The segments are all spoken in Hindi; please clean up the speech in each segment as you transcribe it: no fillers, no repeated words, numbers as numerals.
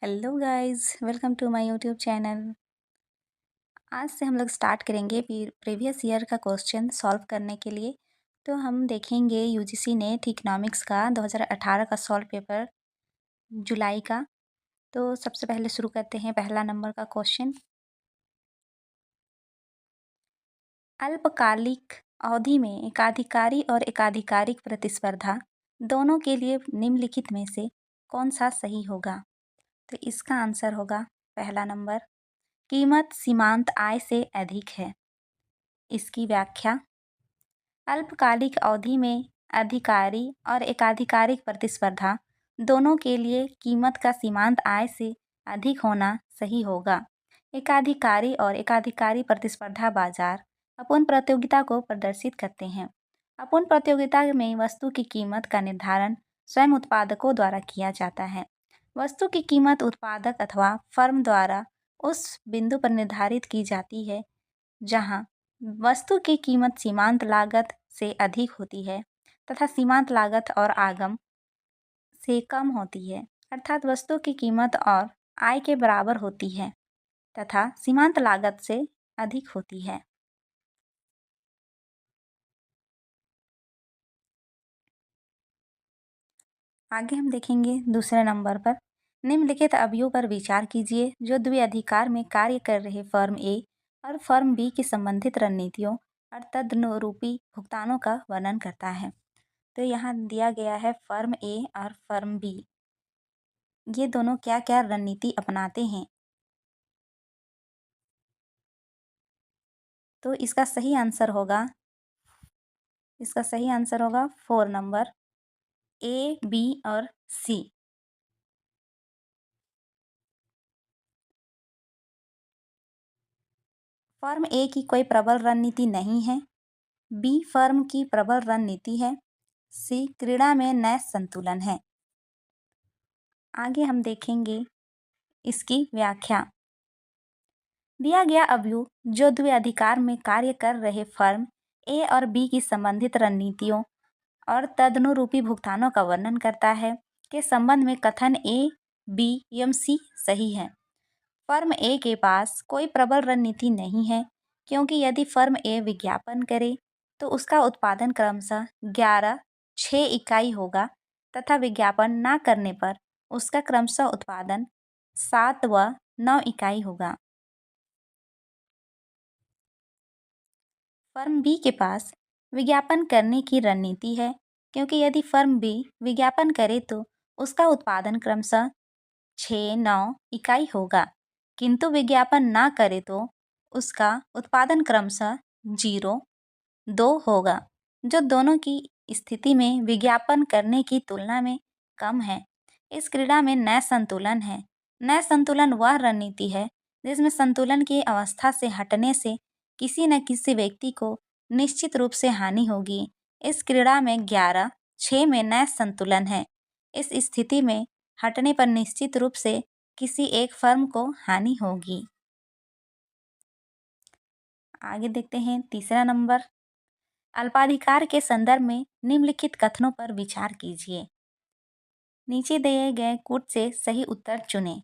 Hello guys, welcome to my YouTube channel. आज से हम लोग स्टार्ट करेंगे प्रीवियस ईयर का क्वेश्चन सॉल्व करने के लिए। तो हम देखेंगे यूजीसी नेट इकोनॉमिक्स का 2018 का सॉल्व पेपर जुलाई का। तो सबसे पहले शुरू करते हैं पहला नंबर का क्वेश्चन। अल्पकालिक अवधि में एकाधिकारी और एकाधिकारिक प्रतिस्पर्धा दोनों के लिए निम्नलिखित में से कौन सा सही होगा? तो इसका आंसर होगा पहला नंबर, कीमत सीमांत आय से अधिक है। इसकी व्याख्या, अल्पकालिक अवधि में अधिकारी और एकाधिकारिक प्रतिस्पर्धा दोनों के लिए कीमत का सीमांत आय से अधिक होना सही होगा। एकाधिकारी और एकाधिकारी प्रतिस्पर्धा बाजार अपूर्ण प्रतियोगिता को प्रदर्शित करते हैं। अपूर्ण प्रतियोगिता में वस्तु की कीमत का निर्धारण स्वयं उत्पादकों द्वारा किया जाता है। वस्तु की कीमत उत्पादक अथवा फर्म द्वारा उस बिंदु पर निर्धारित की जाती है जहां वस्तु की कीमत सीमांत लागत से अधिक होती है तथा सीमांत लागत और आगम से कम होती है, अर्थात वस्तु की कीमत और आय के बराबर होती है तथा सीमांत लागत से अधिक होती है। आगे हम देखेंगे दूसरे नंबर पर, निम्नलिखित अवयव पर विचार कीजिए जो द्विअधिकार में कार्य कर रहे फर्म ए और फर्म बी की संबंधित रणनीतियों और तदनुरूपी भुगतानों का वर्णन करता है। तो यहाँ दिया गया है फर्म ए और फर्म बी, ये दोनों क्या क्या रणनीति अपनाते हैं। तो इसका सही आंसर होगा 4 नंबर, ए, बी और सी। फर्म ए की कोई प्रबल रणनीति नहीं है, बी फर्म की प्रबल रणनीति है, सी क्रीड़ा में नए संतुलन है। आगे हम देखेंगे इसकी व्याख्या। दिया गया अवयव जो द्विअधिकार में कार्य कर रहे फर्म ए और बी की संबंधित रणनीतियों और तदनुरूपी भुगतानों का वर्णन करता है के संबंध में कथन ए, बी एवं सी सही है। फर्म ए के पास कोई प्रबल रणनीति नहीं है, क्योंकि यदि फर्म ए विज्ञापन करे तो उसका उत्पादन क्रमशः 11/6 इकाई होगा तथा विज्ञापन ना करने पर उसका क्रमशः उत्पादन 7 व 9 इकाई होगा। फर्म बी के पास विज्ञापन करने की रणनीति है, क्योंकि यदि फर्म बी विज्ञापन करे तो उसका उत्पादन क्रमशः 6-9 इकाई होगा, किंतु विज्ञापन ना करे तो उसका उत्पादन क्रमशः 0-2 होगा, जो दोनों की स्थिति में विज्ञापन करने की तुलना में कम है। इस क्रीड़ा में नए संतुलन है। नए संतुलन वह रणनीति है जिसमें संतुलन की अवस्था से हटने से किसी न किसी व्यक्ति को निश्चित रूप से हानि होगी। इस क्रीड़ा में 11/6 में नए संतुलन है। इस स्थिति में हटने पर निश्चित रूप से किसी एक फर्म को हानि होगी। आगे देखते हैं तीसरा नंबर, अल्पाधिकार के संदर्भ में निम्नलिखित कथनों पर विचार कीजिए। नीचे दिए गए कूट से सही उत्तर चुनें।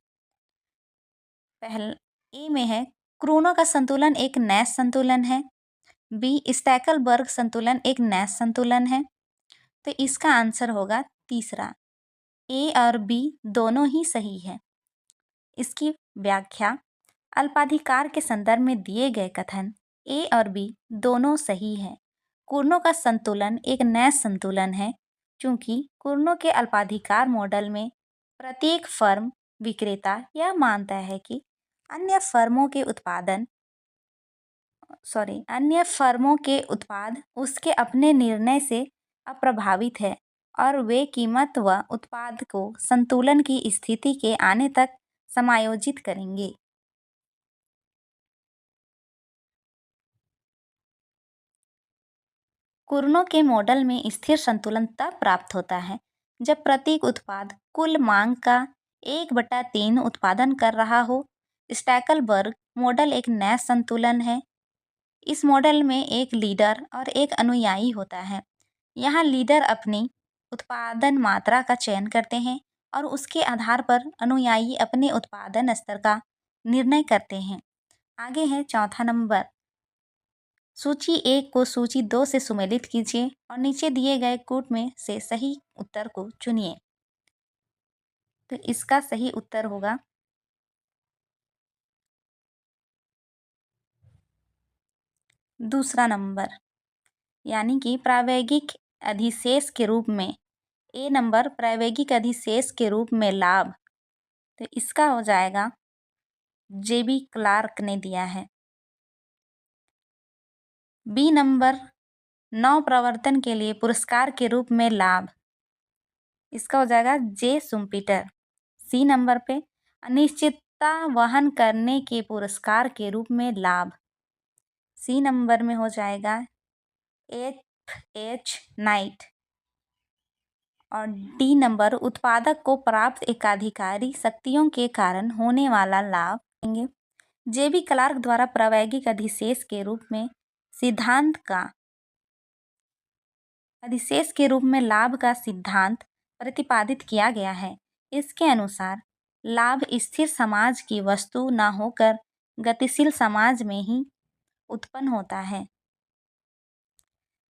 पहला ए में है, क्रूनो का संतुलन एक नैश संतुलन है। बी, स्टैकलबर्ग संतुलन एक नैश संतुलन है। तो इसका आंसर होगा तीसरा, ए और बी दोनों ही सही है। इसकी व्याख्या, अल्पाधिकार के संदर्भ में दिए गए कथन ए और बी दोनों सही है। कुर्नो का संतुलन एक नैश संतुलन है, क्योंकि कुर्नो के अल्पाधिकार मॉडल में प्रत्येक फर्म विक्रेता यह मानता है कि अन्य फर्मों के उत्पाद उसके अपने निर्णय से अप्रभावित है और वे कीमत व उत्पाद को संतुलन की स्थिति के आने तक समायोजित करेंगे। कुर्नो के मॉडल में स्थिर संतुलन तब प्राप्त होता है जब प्रत्येक उत्पाद कुल मांग का 1/3 उत्पादन कर रहा हो। स्टैकलबर्ग मॉडल एक नैश संतुलन है। इस मॉडल में एक लीडर और एक अनुयायी होता है। यहाँ लीडर अपनी उत्पादन मात्रा का चयन करते हैं और उसके आधार पर अनुयायी अपने उत्पादन स्तर का निर्णय करते हैं। आगे है चौथा नंबर, सूची 1 को सूची 2 से सुमेलित कीजिए और नीचे दिए गए कूट में से सही उत्तर को चुनिए। तो इसका सही उत्तर होगा दूसरा नंबर, यानी कि प्रायोगिक अधिशेष के रूप में ए नंबर प्रायोगिक अधिशेष के रूप में लाभ। तो इसका हो जाएगा जेबी क्लार्क ने दिया है। बी नंबर नव प्रवर्तन के लिए पुरस्कार के रूप में लाभ, इसका हो जाएगा जे सुम्पीटर। सी नंबर पे अनिश्चितता वहन करने के पुरस्कार के रूप में लाभ, सी नंबर में हो जाएगा एच नाइट। और डी नंबर उत्पादक को प्राप्त एकाधिकारी शक्तियों के कारण होने वाला लाभ देंगे। जेबी क्लार्क द्वारा प्रायोगिक अधिशेष के रूप में सिद्धांत का अधिशेष के रूप में लाभ का सिद्धांत प्रतिपादित किया गया है। इसके अनुसार लाभ स्थिर समाज की वस्तु न होकर गतिशील समाज में ही उत्पन्न होता है।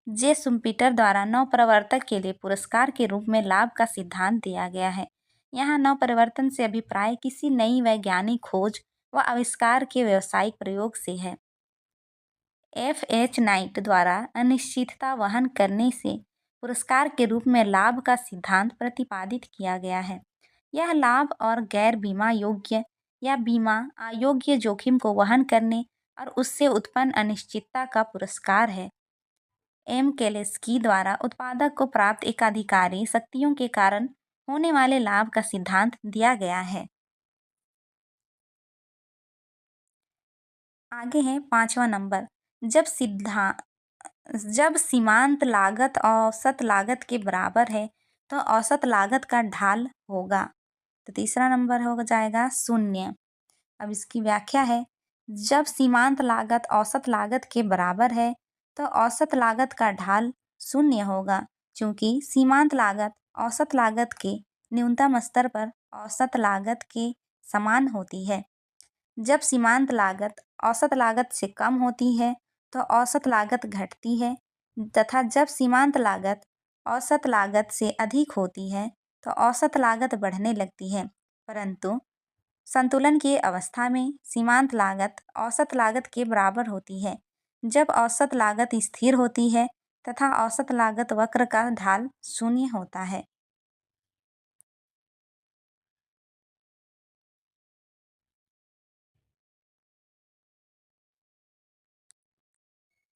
जे सुम्पीटर द्वारा नवप्रवर्तक के लिए पुरस्कार के रूप में लाभ का सिद्धांत दिया गया है। यहाँ नवप्रवर्तन से अभिप्राय किसी नई वैज्ञानिक खोज व आविष्कार के व्यावसायिक प्रयोग से है। एच नाइट द्वारा अनिश्चितता वहन करने से पुरस्कार के रूप में लाभ का सिद्धांत प्रतिपादित किया गया है। यह लाभ और गैर बीमा योग्य या बीमा अयोग्य जोखिम को वहन करने और उससे उत्पन्न अनिश्चितता का पुरस्कार है। एम केलेस्की द्वारा उत्पादक को प्राप्त एकाधिकारी शक्तियों के कारण होने वाले लाभ का सिद्धांत दिया गया है। आगे है पांचवा नंबर, जब सीमांत लागत औसत लागत के बराबर है तो औसत लागत का ढाल होगा। तो तीसरा नंबर हो जाएगा 0। अब इसकी व्याख्या है, जब सीमांत लागत औसत लागत के बराबर है तो औसत लागत का ढाल 0 होगा, क्योंकि सीमांत लागत औसत लागत के न्यूनतम स्तर पर औसत लागत के समान होती है। जब सीमांत लागत औसत लागत से कम होती है तो औसत लागत घटती है, तथा जब सीमांत लागत औसत लागत से अधिक होती है तो औसत लागत बढ़ने लगती है। परंतु संतुलन की अवस्था में सीमांत लागत औसत लागत के बराबर होती है जब औसत लागत स्थिर होती है तथा औसत लागत वक्र का ढाल 0 होता है।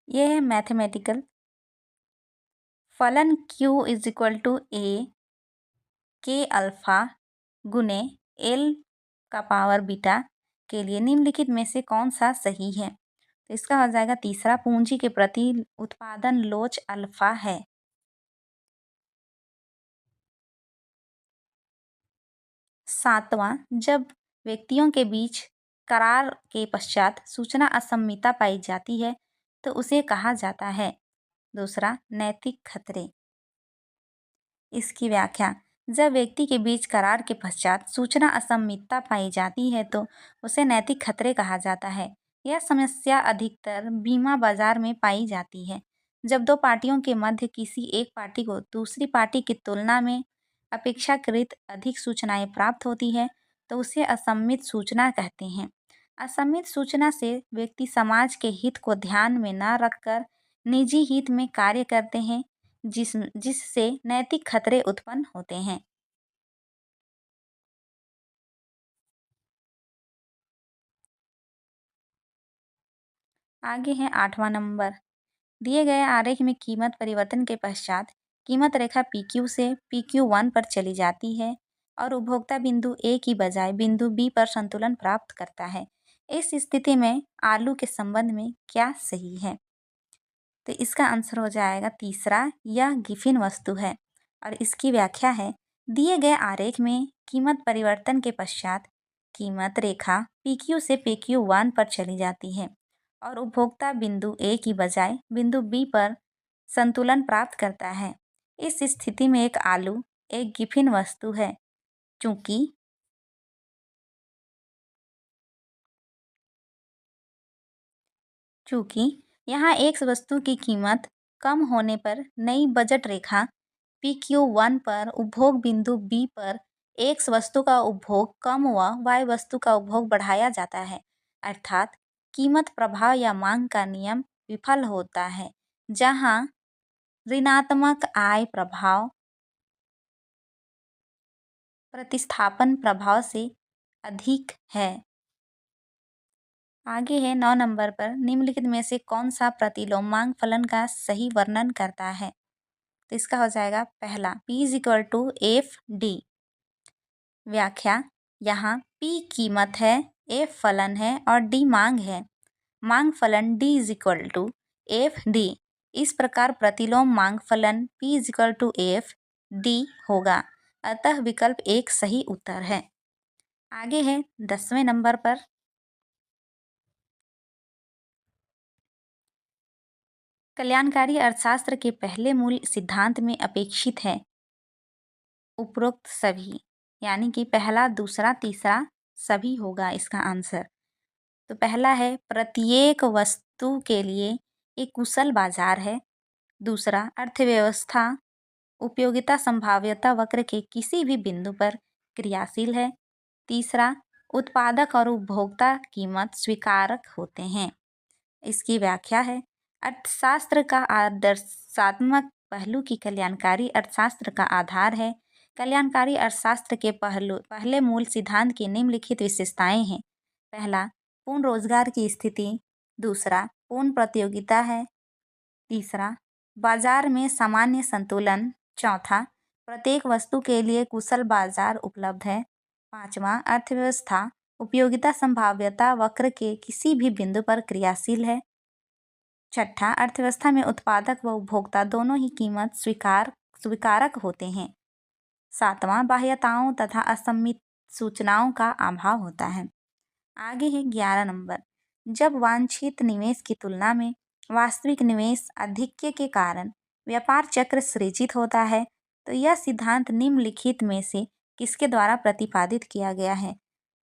यह है मैथमेटिकल फलन Q = A के अल्फा गुने L का पावर बीटा के लिए निम्नलिखित में से कौन सा सही है। तो इसका हो जाएगा तीसरा, पूंजी के प्रति उत्पादन लोच अल्फा है। सातवां, जब व्यक्तियों के बीच करार के पश्चात सूचना असम्मिता पाई जाती है तो उसे कहा जाता है। दूसरा, नैतिक खतरे। इसकी व्याख्या, जब व्यक्ति के बीच करार के पश्चात सूचना असम्मितता पाई जाती है तो उसे नैतिक खतरे कहा जाता है। यह समस्या अधिकतर बीमा बाजार में पाई जाती है। जब दो पार्टियों के मध्य किसी एक पार्टी को दूसरी पार्टी की तुलना में अपेक्षाकृत अधिक सूचनाएं प्राप्त होती है तो उसे असम्मित सूचना कहते हैं। असम्मित सूचना से व्यक्ति समाज के हित को ध्यान में न रखकर निजी हित में कार्य करते हैं, जिससे नैतिक खतरे उत्पन्न होते हैं। आगे है 8वां नंबर, दिए गए आरेख में कीमत परिवर्तन के पश्चात कीमत रेखा PQ से PQ1 पर चली जाती है और उपभोक्ता बिंदु A की बजाय बिंदु B पर संतुलन प्राप्त करता है। इस स्थिति में आलू के संबंध में क्या सही है। तो इसका आंसर हो जाएगा तीसरा, यह गिफिन वस्तु है। और इसकी व्याख्या है, दिए गए आरेख में कीमत परिवर्तन के पश्चात कीमत रेखा PQ से PQ1 पर चली जाती है और उपभोक्ता बिंदु A की बजाय बिंदु B पर संतुलन प्राप्त करता है। इस स्थिति में एक आलू एक गिफिन वस्तु है, चूंकि चूंकि यहाँ एक वस्तु की कीमत कम होने पर नई बजट रेखा PQ1 पर उपभोग बिंदु B पर X वस्तु का उपभोग कम व Y वस्तु का उपभोग बढ़ाया जाता है, अर्थात कीमत प्रभाव या मांग का नियम विफल होता है, जहाँ ऋणात्मक आय प्रभाव प्रतिस्थापन प्रभाव से अधिक है। आगे है 9 नंबर पर, निम्नलिखित में से कौन सा प्रतिलोम मांग फलन का सही वर्णन करता है? तो इसका हो जाएगा पहला P=FD। व्याख्या, यहाँ P कीमत है, F फलन है और D मांग है। मांग फलन D=FD। इस प्रकार प्रतिलोम मांग फलन P=FD होगा, अतः विकल्प 1 सही उत्तर है। आगे है 10वें नंबर पर, कल्याणकारी अर्थशास्त्र के पहले मूल सिद्धांत में अपेक्षित है उपरोक्त सभी, यानी कि पहला, दूसरा, तीसरा सभी होगा इसका आंसर। तो पहला है प्रत्येक वस्तु के लिए एक कुशल बाजार है। दूसरा, अर्थव्यवस्था उपयोगिता संभाव्यता वक्र के किसी भी बिंदु पर क्रियाशील है। तीसरा, उत्पादक और उपभोक्ता कीमत स्वीकारक होते हैं। इसकी व्याख्या है, अर्थशास्त्र का आदर्शात्मक पहलू की कल्याणकारी अर्थशास्त्र का आधार है। कल्याणकारी अर्थशास्त्र के पहले मूल सिद्धांत की निम्नलिखित विशेषताएं हैं। पहला, पूर्ण रोजगार की स्थिति। दूसरा, पूर्ण प्रतियोगिता है। तीसरा, बाजार में सामान्य संतुलन। चौथा, प्रत्येक वस्तु के लिए कुशल बाजार उपलब्ध है। पांचवा, अर्थव्यवस्था उपयोगिता संभाव्यता वक्र के किसी भी बिंदु पर क्रियाशील है। छठा, अर्थव्यवस्था में उत्पादक व उपभोक्ता दोनों ही कीमत स्वीकारक होते हैं। सातवां, बाह्यताओं तथा असम्मित सूचनाओं का अभाव होता है। आगे है 11 नंबर, जब वांछित निवेश की तुलना में वास्तविक निवेश आधिक्य के कारण व्यापार चक्र सृजित होता है, तो यह सिद्धांत निम्नलिखित में से किसके द्वारा प्रतिपादित किया गया है?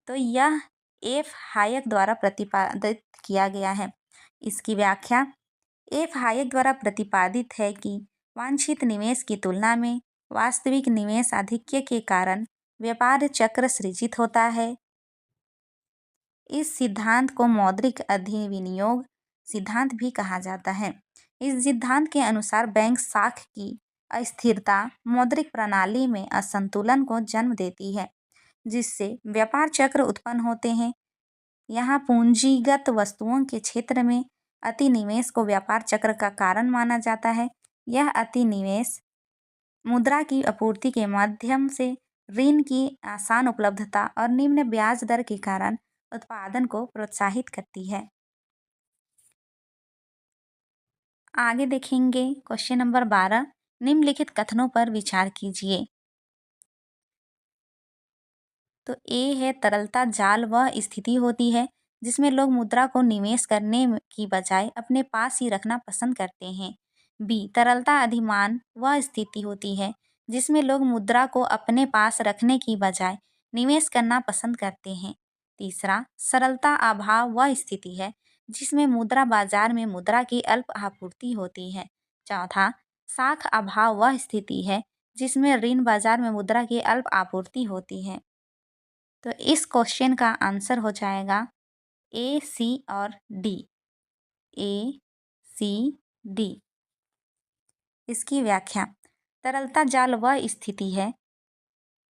तो यह F हायक द्वारा प्रतिपादित किया गया है। इसकी व्याख्या, F हायक द्वारा प्रतिपादित है कि वांछित निवेश की तुलना में वास्तविक निवेश आधिक्य के कारण व्यापार चक्र सृजित होता है। इस सिद्धांत को मौद्रिक अधिविनियोग सिद्धांत भी कहा जाता है। इस सिद्धांत के अनुसार बैंक साख की अस्थिरता मौद्रिक प्रणाली में असंतुलन को जन्म देती है, जिससे व्यापार चक्र उत्पन्न होते हैं। यहाँ पूंजीगत वस्तुओं के क्षेत्र में अतिनिवेश को व्यापार चक्र का कारण माना जाता है। यह अतिनिवेश मुद्रा की आपूर्ति के माध्यम से ऋण की आसान उपलब्धता और निम्न ब्याज दर के कारण उत्पादन को प्रोत्साहित करती है। आगे देखेंगे क्वेश्चन नंबर 12, निम्नलिखित कथनों पर विचार कीजिए। तो ए है, तरलता जाल वह स्थिति होती है जिसमें लोग मुद्रा को निवेश करने की बजाय अपने पास ही रखना पसंद करते हैं। बी, तरलता अधिमान वह स्थिति होती है जिसमें लोग मुद्रा को अपने पास रखने की बजाय निवेश करना पसंद करते हैं। तीसरा, सरलता अभाव वह स्थिति है जिसमें मुद्रा बाजार में मुद्रा की अल्प आपूर्ति होती है। चौथा, साख अभाव वह स्थिति है जिसमें ऋण बाजार में मुद्रा की अल्प आपूर्ति होती है। तो इस क्वेश्चन का आंसर हो जाएगा ए, सी और डी। ए, सी, डी। इसकी व्याख्या, तरलता जाल वह स्थिति है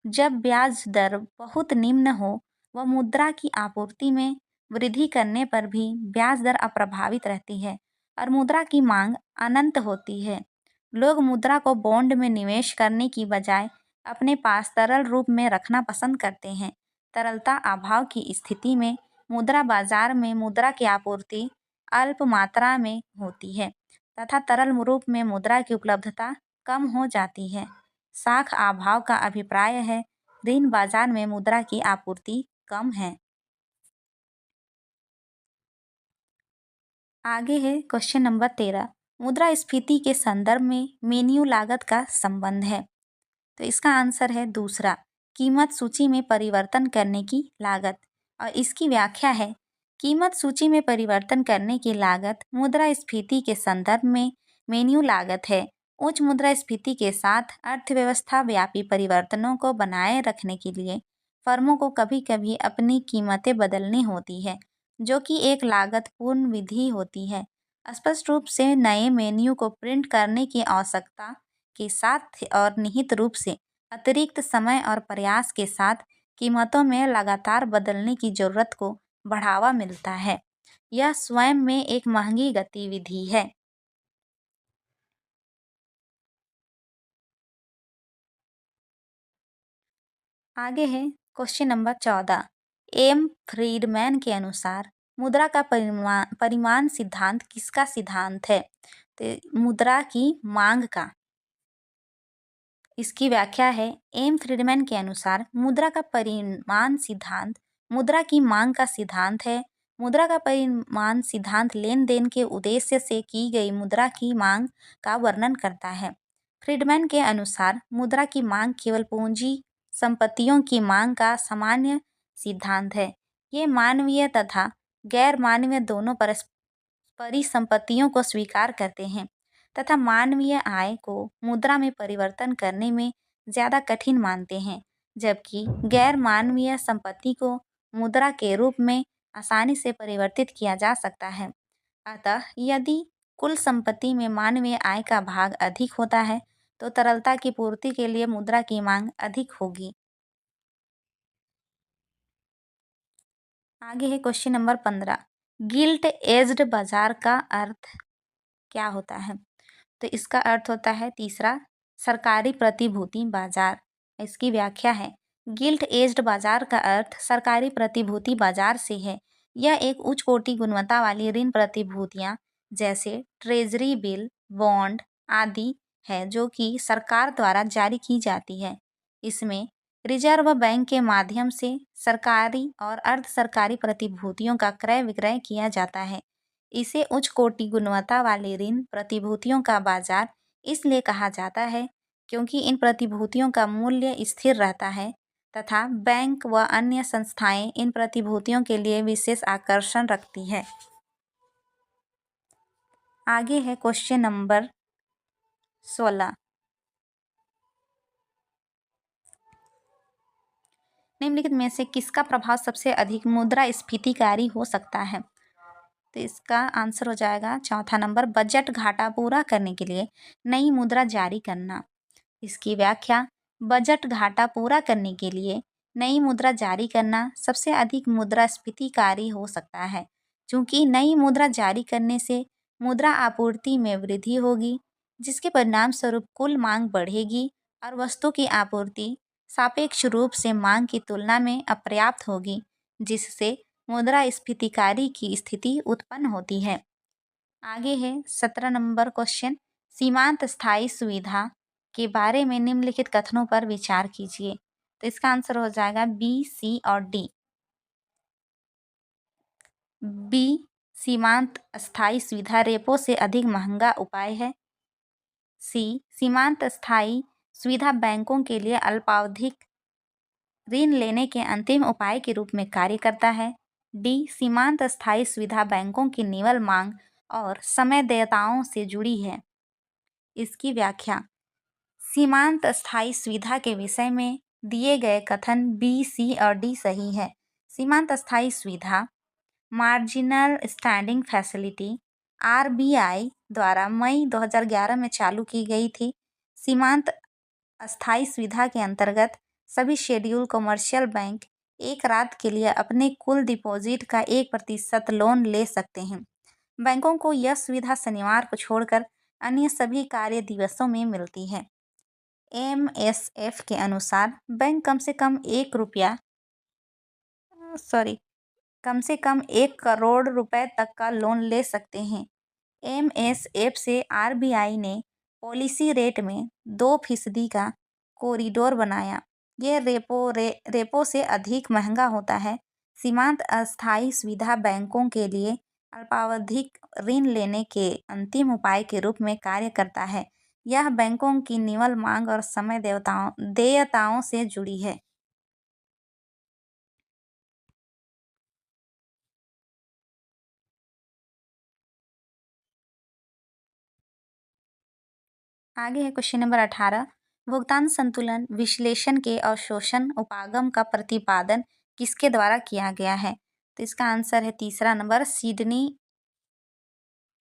जब ब्याज दर बहुत निम्न हो व मुद्रा की आपूर्ति में वृद्धि करने पर भी ब्याज दर अप्रभावित रहती है और मुद्रा की मांग अनंत होती है। लोग मुद्रा को बॉन्ड में निवेश करने की बजाय अपने पास तरल रूप में रखना पसंद करते हैं। तरलता अभाव की स्थिति में मुद्रा बाजार में मुद्रा की आपूर्ति अल्प मात्रा में होती है तथा तरल रूप में मुद्रा की उपलब्धता कम हो जाती है। साख अभाव का अभिप्राय है ऋण बाजार में मुद्रा की आपूर्ति कम है। आगे है क्वेश्चन नंबर 13, मुद्रास्फीति के संदर्भ में मेन्यू लागत का संबंध है। तो इसका आंसर है दूसरा, कीमत सूची में परिवर्तन करने की लागत। और इसकी व्याख्या है, कीमत सूची में परिवर्तन करने की लागत मुद्रास्फीति के संदर्भ में मेन्यू लागत है। उच्च मुद्रास्फीति के साथ अर्थव्यवस्था व्यापी परिवर्तनों को बनाए रखने के लिए फर्मों को कभी कभी अपनी कीमतें बदलनी होती है, जो कि एक लागतपूर्ण विधि होती है। स्पष्ट रूप से नए मेन्यू को प्रिंट करने की आवश्यकता के साथ और निहित रूप से अतिरिक्त समय और प्रयास के साथ कीमतों में लगातार बदलने की जरूरत को बढ़ावा मिलता है। यह स्वयं में एक महंगी गतिविधि है। आगे है क्वेश्चन नंबर 14। एम फ्रीडमैन के अनुसार मुद्रा का परिमाण सिद्धांत किसका सिद्धांत है? तो मुद्रा की मांग का। इसकी व्याख्या है, एम फ्रीडमैन के अनुसार मुद्रा का परिमाण सिद्धांत मुद्रा की मांग का सिद्धांत है। मुद्रा का परिमाण सिद्धांत लेन देन के उद्देश्य से की गई मुद्रा की मांग का वर्णन करता है। फ्रीडमैन के अनुसार मुद्रा की मांग केवल पूंजी संपत्तियों की मांग का सामान्य सिद्धांत है। ये मानवीय तथा गैर मानवीय दोनों परिसंपत्तियों को स्वीकार करते हैं तथा मानवीय आय को मुद्रा में परिवर्तन करने में ज़्यादा कठिन मानते हैं, जबकि गैर मानवीय संपत्ति को मुद्रा के रूप में आसानी से परिवर्तित किया जा सकता है। अतः यदि कुल संपत्ति में मानवीय आय का भाग अधिक होता है तो तरलता की पूर्ति के लिए मुद्रा की मांग अधिक होगी। आगे है क्वेश्चन नंबर 15। गिल्ट एज्ड बाजार का अर्थ क्या होता है? तो इसका अर्थ होता है, तीसरा, सरकारी प्रतिभूति बाजार। इसकी व्याख्या है, गिल्ट एज्ड बाजार का अर्थ सरकारी प्रतिभूति बाजार से है। यह एक उच्च कोटि गुणवत्ता वाली ऋण प्रतिभूतियां जैसे ट्रेजरी बिल, बॉन्ड आदि है, जो कि सरकार द्वारा जारी की जाती है। इसमें रिजर्व बैंक के माध्यम से सरकारी और अर्ध सरकारी प्रतिभूतियों का क्रय विक्रय किया जाता है। इसे उच्च कोटि गुणवत्ता वाले ऋण प्रतिभूतियों का बाजार इसलिए कहा जाता है क्योंकि इन प्रतिभूतियों का मूल्य स्थिर रहता है तथा बैंक व अन्य संस्थाएं इन प्रतिभूतियों के लिए विशेष आकर्षण रखती है। आगे है क्वेश्चन नंबर 16। निम्नलिखित में से किसका प्रभाव सबसे अधिक मुद्रास्फीतिकारी हो सकता है? तो इसका आंसर हो जाएगा चौथा नंबर, बजट घाटा पूरा करने के लिए नई मुद्रा जारी करना। इसकी व्याख्या, बजट घाटा पूरा करने के लिए नई मुद्रा जारी करना सबसे अधिक मुद्रास्फीतिकारी हो सकता है, क्योंकि नई मुद्रा जारी करने से मुद्रा आपूर्ति में वृद्धि होगी, जिसके परिणाम स्वरूप कुल मांग बढ़ेगी और वस्तु की आपूर्ति सापेक्ष रूप से मांग की तुलना में अपर्याप्त होगी, जिससे मुद्रास्फीतिकारी की स्थिति उत्पन्न होती है। आगे है 17 नंबर क्वेश्चन, सीमांत स्थायी सुविधा के बारे में निम्नलिखित कथनों पर विचार कीजिए। तो इसका आंसर हो जाएगा बी, सी और डी। बी, सीमांत स्थायी सुविधा रेपो से अधिक महंगा उपाय है। सी, सीमांत स्थायी सुविधा बैंकों के लिए अल्पावधिक ऋण लेने के अंतिम उपाय के रूप में कार्य करता है। डी, सीमांत स्थायी सुविधा बैंकों की निवल मांग और समय देयताओं से जुड़ी है। इसकी व्याख्या, सीमांत स्थायी सुविधा के विषय में दिए गए कथन बी, सी और डी सही है। सीमांत स्थायी सुविधा मार्जिनल स्टैंडिंग फैसिलिटी आरबीआई द्वारा मई 2011 में चालू की गई थी। सीमांत अस्थायी सुविधा के अंतर्गत सभी शेड्यूल कमर्शियल बैंक एक रात के लिए अपने कुल डिपॉजिट का 1% लोन ले सकते हैं। बैंकों को यह सुविधा शनिवार को छोड़कर अन्य सभी कार्य दिवसों में मिलती है। एमएसएफ के अनुसार बैंक कम से कम 1 करोड़ रुपए तक का लोन ले सकते हैं। एमएसएफ से आरबीआई ने पॉलिसी रेट में 2% का कॉरिडोर बनाया। ये रेपो से अधिक महंगा होता है। सीमांत अस्थायी सुविधा बैंकों के लिए अल्पावधिक ऋण लेने के अंतिम उपाय के रूप में कार्य करता है। यह बैंकों की निवल मांग और समय देयताओं से जुड़ी है। आगे है क्वेश्चन नंबर 18। भुगतान संतुलन विश्लेषण के अवशोषण उपागम का प्रतिपादन किसके द्वारा किया गया है? तो इसका आंसर है तीसरा नंबर सिडनी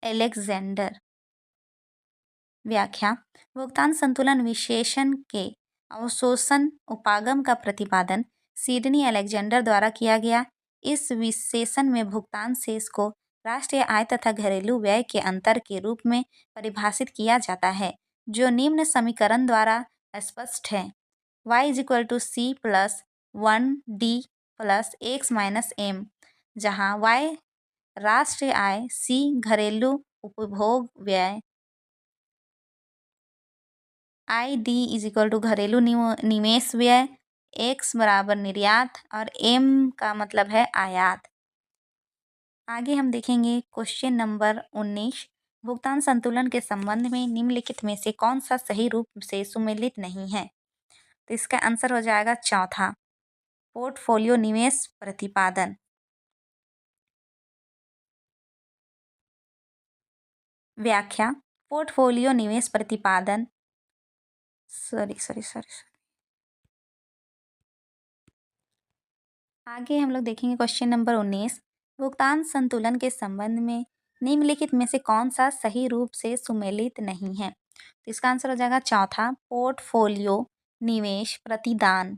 एलेक्जेंडर। व्याख्या। भुगतान संतुलन विशेषण के अवशोषण उपागम का प्रतिपादन सिडनी अलेक्जेंडर द्वारा किया गया। इस विशेषण में भुगतान शेष को राष्ट्रीय आय तथा घरेलू व्यय के अंतर के रूप में परिभाषित किया जाता है, जो निम्न समीकरण द्वारा स्पष्ट है। y = c + 1d + x - m, जहाँ y राष्ट्रीय आय, c घरेलू उपभोग व्यय, ID = घरेलू निवेश व्यय, x = निर्यात और m का मतलब है आयात। आगे हम देखेंगे क्वेश्चन नंबर 19। भुगतान संतुलन के संबंध में निम्नलिखित में से कौन सा सही रूप से सुमेलित नहीं है? तो इसका आंसर हो जाएगा चौथा, पोर्टफोलियो निवेश प्रतिपादन। व्याख्या। पोर्टफोलियो निवेश प्रतिपादन आगे हम लोग देखेंगे क्वेश्चन नंबर 19। भुगतान संतुलन के संबंध में निम्नलिखित में से कौन सा सही रूप से सुमेलित नहीं है? तो इसका आंसर हो जाएगा चौथा, पोर्टफोलियो निवेश प्रतिदान।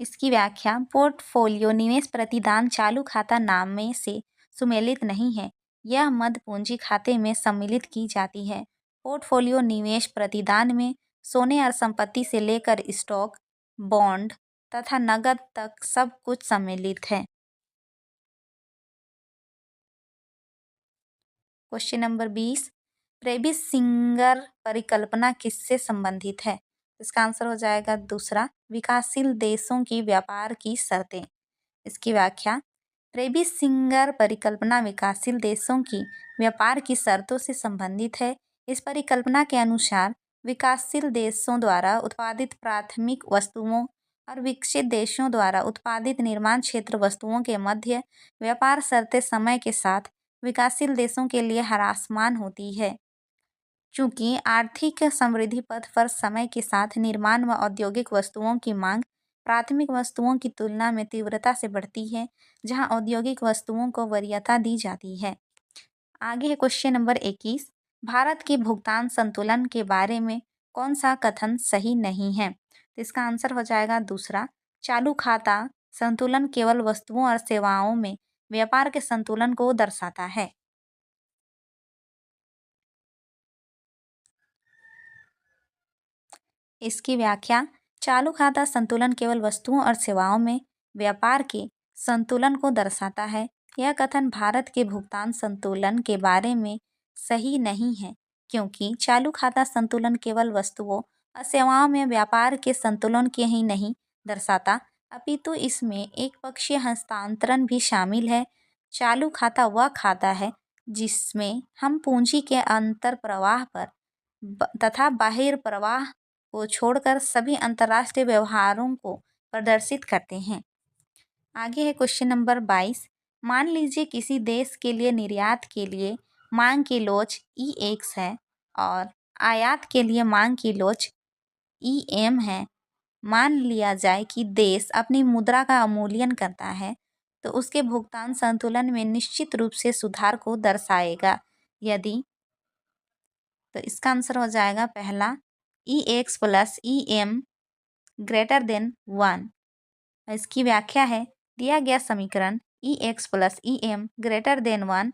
इसकी व्याख्या। पोर्टफोलियो निवेश प्रतिदान चालू खाता नाम में से सुमेलित नहीं है। यह मध्य पूंजी खाते में सम्मिलित की जाती है। पोर्टफोलियो निवेश प्रतिदान में सोने और संपत्ति से लेकर स्टॉक, बॉन्ड तथा नकद तक सब कुछ सम्मिलित है। Question number 20। प्रेबिस सिंगर परिकल्पना किससे संबंधित है? इसका आंसर हो जाएगा दूसरा, विकासशील देशों की व्यापार की शर्तें। इसकी व्याख्या। प्रेबिस सिंगर परिकल्पना विकासशील देशों की व्यापार की शर्तों से संबंधित है। इस परिकल्पना के अनुसार विकासशील देशों द्वारा उत्पादित प्राथमिक वस्तुओं और विकसित देशों द्वारा उत्पादित निर्माण क्षेत्र वस्तुओं के मध्य व्यापार शर्तें समय के साथ विकासशील देशों के लिए ह्रासमान होती है। चूँकि आर्थिक समृद्धि पथ पर समय के साथ निर्माण व औद्योगिक वस्तुओं की मांग प्राथमिक वस्तुओं की तुलना में तीव्रता से बढ़ती है, जहां औद्योगिक वस्तुओं को वरीयता दी जाती है। आगे है क्वेश्चन नंबर 21। भारत के भुगतान संतुलन के बारे में कौन सा कथन सही नहीं है? तो इसका आंसर हो जाएगा दूसरा, चालू खाता संतुलन केवल वस्तुओं और सेवाओं में व्यापार के संतुलन को दर्शाता है। इसकी व्याख्या। चालू खाता संतुलन केवल वस्तुओं और सेवाओं में व्यापार के संतुलन को दर्शाता है। यह कथन भारत के भुगतान संतुलन के बारे में सही नहीं है, क्योंकि चालू खाता संतुलन केवल वस्तुओं और सेवाओं में व्यापार के संतुलन के ही नहीं दर्शाता, अपितु इसमें एक पक्षीय हस्तांतरण भी शामिल है। चालू खाता वह खाता है जिसमें हम पूंजी के अंतर प्रवाह पर तथा बाहिर प्रवाह को छोड़कर सभी अंतर्राष्ट्रीय व्यवहारों को प्रदर्शित करते हैं। आगे है क्वेश्चन नंबर 22। मान लीजिए किसी देश के लिए निर्यात के लिए मांग की लोच EX है और आयात के लिए मांग की लोच EM है। मान लिया जाए कि देश अपनी मुद्रा का अवमूल्यन करता है, तो उसके भुगतान संतुलन में निश्चित रूप से सुधार को दर्शाएगा। यदि तो इसका आंसर हो जाएगा पहला, EX + EM > 1। इसकी व्याख्या है। दिया गया समीकरण EX + EM > 1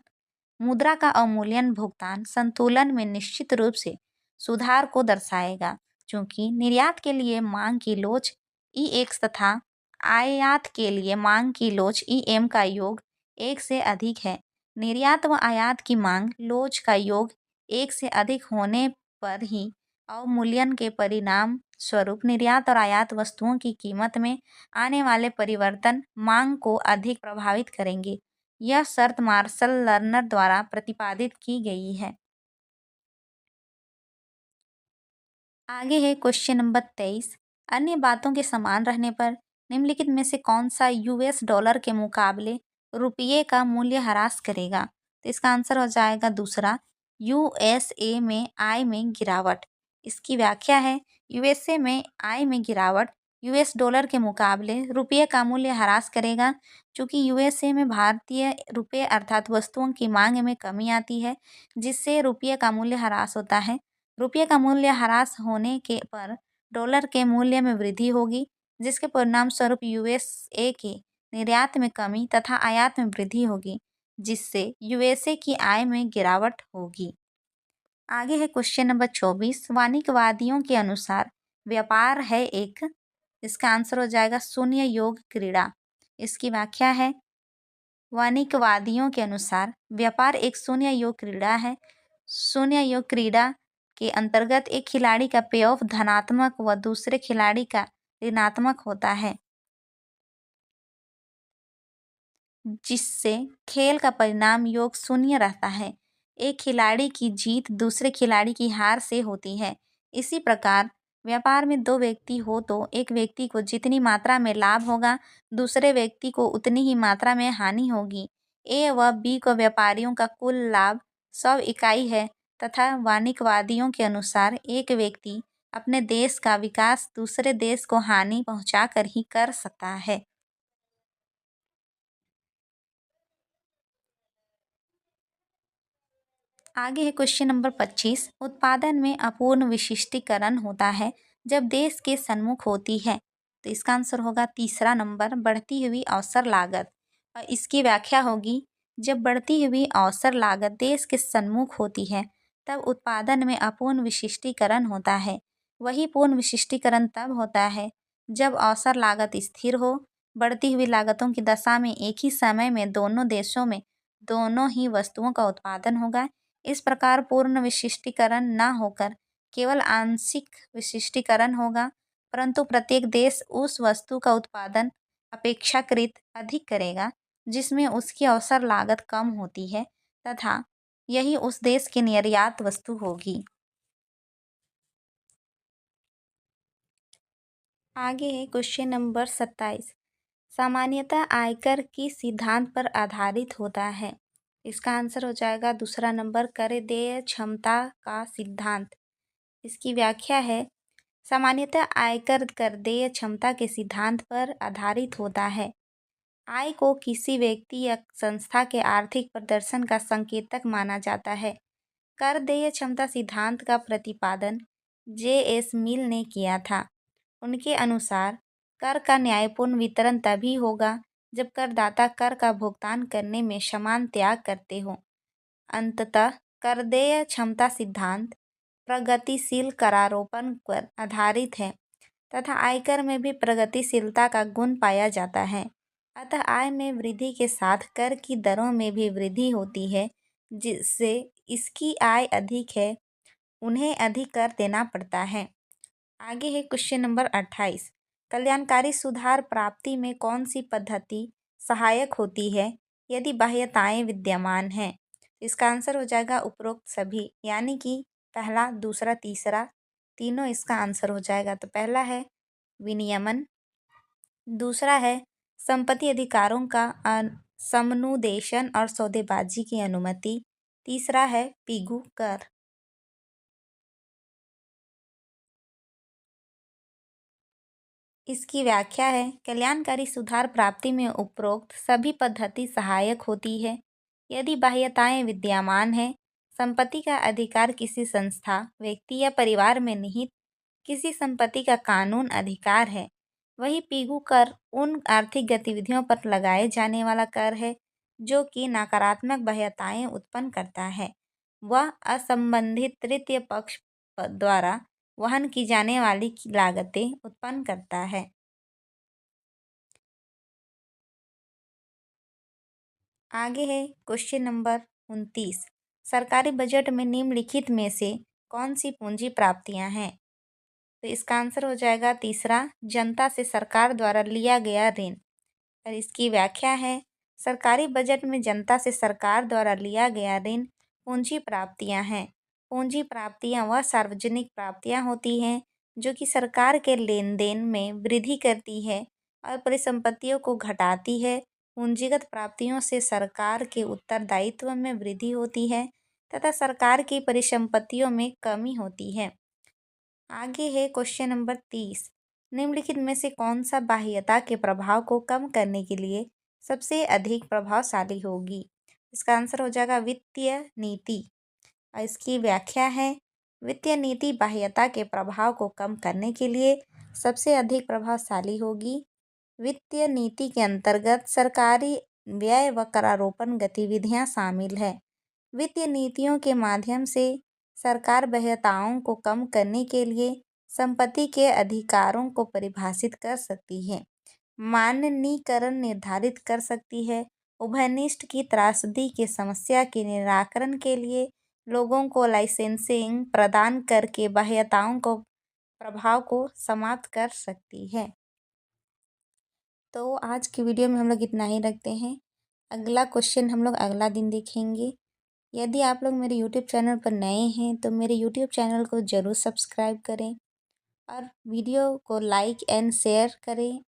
मुद्रा का अवमूल्यन भुगतान संतुलन में निश्चित रूप से सुधार को दर्शाएगा, चूँकि निर्यात के लिए मांग की लोच EX तथा आयात के लिए मांग की लोच EM का योग 1 से अधिक है। निर्यात व आयात की मांग लोच का योग 1 से अधिक होने पर ही अवमूल्यन के परिणाम स्वरूप निर्यात और आयात वस्तुओं की कीमत में आने वाले परिवर्तन मांग को अधिक प्रभावित करेंगे। यह शर्त मार्शल लर्नर द्वारा प्रतिपादित की गई है। आगे है क्वेश्चन नंबर 23। अन्य बातों के समान रहने पर निम्नलिखित में से कौन सा US डॉलर के मुकाबले रुपये का मूल्य ह्रास करेगा? तो इसका आंसर हो जाएगा दूसरा, यूएसए में आय में गिरावट। इसकी व्याख्या है, यूएसए में आय में गिरावट यूएस डॉलर के मुकाबले रुपये का मूल्य ह्रास करेगा, चूँकि यूएसए में भारतीय रुपये अर्थात वस्तुओं की मांग में कमी आती है, जिससे रुपये का मूल्य ह्रास होता है। रुपये का मूल्य ह्रास होने के पर डॉलर के मूल्य में वृद्धि होगी, जिसके परिणाम स्वरूप यूएसए के निर्यात में कमी तथा आयात में वृद्धि होगी, जिससे यूएसए की आय में गिरावट होगी। आगे है क्वेश्चन नंबर 24। वाणिज्यवादियों के अनुसार व्यापार है एक, इसका आंसर हो जाएगा शून्य योग क्रीड़ा। इसकी व्याख्या है, वाणिज्यवादियों के अनुसार व्यापार एक शून्य योग क्रीड़ा है। शून्य योग क्रीड़ा के अंतर्गत एक खिलाड़ी का पे ऑफ धनात्मक व दूसरे खिलाड़ी का ऋणात्मक होता है, जिससे खेल का परिणाम योग शून्य रहता है। एक खिलाड़ी की जीत दूसरे खिलाड़ी की हार से होती है। इसी प्रकार व्यापार में दो व्यक्ति हो तो एक व्यक्ति को जितनी मात्रा में लाभ होगा, दूसरे व्यक्ति को उतनी ही मात्रा में हानि होगी। ए व बी को व्यापारियों का कुल लाभ 100 इकाई है तथा वाणिज्यवादियों के अनुसार एक व्यक्ति अपने देश का विकास दूसरे देश को हानि पहुंचाकर ही कर सकता है। आगे है क्वेश्चन नंबर 25। उत्पादन में अपूर्ण विशिष्टीकरण होता है जब देश के सन्मुख होती है, तो इसका आंसर होगा तीसरा नंबर, बढ़ती हुई अवसर लागत। और इसकी व्याख्या होगी, जब बढ़ती हुई अवसर लागत देश के सन्मुख होती है तब उत्पादन में अपूर्ण विशिष्टीकरण होता है। वही पूर्ण विशिष्टीकरण तब होता है जब अवसर लागत स्थिर हो। बढ़ती हुई लागतों की दशा में एक ही समय में दोनों देशों में दोनों ही वस्तुओं का उत्पादन होगा। इस प्रकार पूर्ण विशिष्टीकरण न होकर केवल आंशिक विशिष्टीकरण होगा, परंतु प्रत्येक देश उस वस्तु का उत्पादन अपेक्षाकृत अधिक करेगा जिसमें उसकी अवसर लागत कम होती है तथा यही उस देश की निर्यात वस्तु होगी। आगे है क्वेश्चन नंबर 27। सामान्यतः आयकर किस सिद्धांत पर आधारित होता है? इसका आंसर हो जाएगा दूसरा नंबर, कर देय क्षमता का सिद्धांत। इसकी व्याख्या है, सामान्यतः आयकर कर देय क्षमता के सिद्धांत पर आधारित होता है। आय को किसी व्यक्ति या संस्था के आर्थिक प्रदर्शन का संकेतक माना जाता है। कर देय क्षमता सिद्धांत का प्रतिपादन जे.एस. मिल ने किया था। उनके अनुसार कर का न्यायपूर्ण वितरण तभी होगा जब करदाता कर का भुगतान करने में समान त्याग करते हों। अंततः कर देय क्षमता सिद्धांत प्रगतिशील करारोपण पर आधारित है तथा आयकर में भी प्रगतिशीलता का गुण पाया जाता है। अतः आय में वृद्धि के साथ कर की दरों में भी वृद्धि होती है, जिससे इसकी आय अधिक है उन्हें अधिक कर देना पड़ता है। आगे है क्वेश्चन नंबर 28। कल्याणकारी सुधार प्राप्ति में कौन सी पद्धति सहायक होती है यदि बाह्यताएं विद्यमान हैं? इसका आंसर हो जाएगा उपरोक्त सभी, यानी कि पहला, दूसरा, तीसरा, तीनों इसका आंसर हो जाएगा। तो पहला है विनियमन, दूसरा है संपत्ति अधिकारों का समनुदेशन और सौदेबाजी की अनुमति, तीसरा है पिगू कर। इसकी व्याख्या है, कल्याणकारी सुधार प्राप्ति में उपरोक्त सभी पद्धति सहायक होती है यदि बाह्यताएं विद्यमान है, संपत्ति का अधिकार किसी संस्था, व्यक्ति या परिवार में निहित किसी संपत्ति का कानून अधिकार है। वही पिगू कर उन आर्थिक गतिविधियों पर लगाए जाने वाला कर है जो कि नकारात्मक बाह्यताएं उत्पन्न करता है। वह असंबंधित तृतीय पक्ष द्वारा वहन की जाने वाली लागतें उत्पन्न करता है। आगे है क्वेश्चन नंबर 29। सरकारी बजट में निम्नलिखित में से कौन सी पूंजी प्राप्तियां हैं? तो इसका आंसर हो जाएगा तीसरा, जनता से सरकार द्वारा लिया गया ऋण। और इसकी व्याख्या है, सरकारी बजट में जनता से सरकार द्वारा लिया गया ऋण पूंजी प्राप्तियां हैं। पूंजी प्राप्तियां वह सार्वजनिक प्राप्तियां होती हैं जो कि सरकार के लेन देन में वृद्धि करती है और परिसंपत्तियों को घटाती है। पूंजीगत प्राप्तियों से सरकार के उत्तरदायित्व में वृद्धि होती है तथा सरकार की परिसंपत्तियों में कमी होती है। आगे है क्वेश्चन नंबर 30। निम्नलिखित में से कौन सा बाह्यता के प्रभाव को कम करने के लिए सबसे अधिक प्रभावशाली होगी? इसका आंसर हो जाएगा वित्तीय नीति। और इसकी व्याख्या है, वित्तीय नीति बाह्यता के प्रभाव को कम करने के लिए सबसे अधिक प्रभावशाली होगी। वित्तीय नीति के अंतर्गत सरकारी व्यय व करारोपण गतिविधियां शामिल है। वित्तीय नीतियों के माध्यम से सरकार बाह्यताओं को कम करने के लिए संपत्ति के अधिकारों को परिभाषित कर सकती है, मानकीकरण निर्धारित कर सकती है, उभयनिष्ठ की त्रासदी की समस्या के निराकरण के लिए लोगों को लाइसेंसिंग प्रदान करके बाह्यताओं को प्रभाव को समाप्त कर सकती है। तो आज की वीडियो में हम लोग इतना ही रखते हैं। अगला क्वेश्चन हम लोग अगला दिन देखेंगे। यदि आप लोग मेरे यूट्यूब चैनल पर नए हैं तो मेरे यूट्यूब चैनल को ज़रूर सब्सक्राइब करें और वीडियो को लाइक एंड शेयर करें।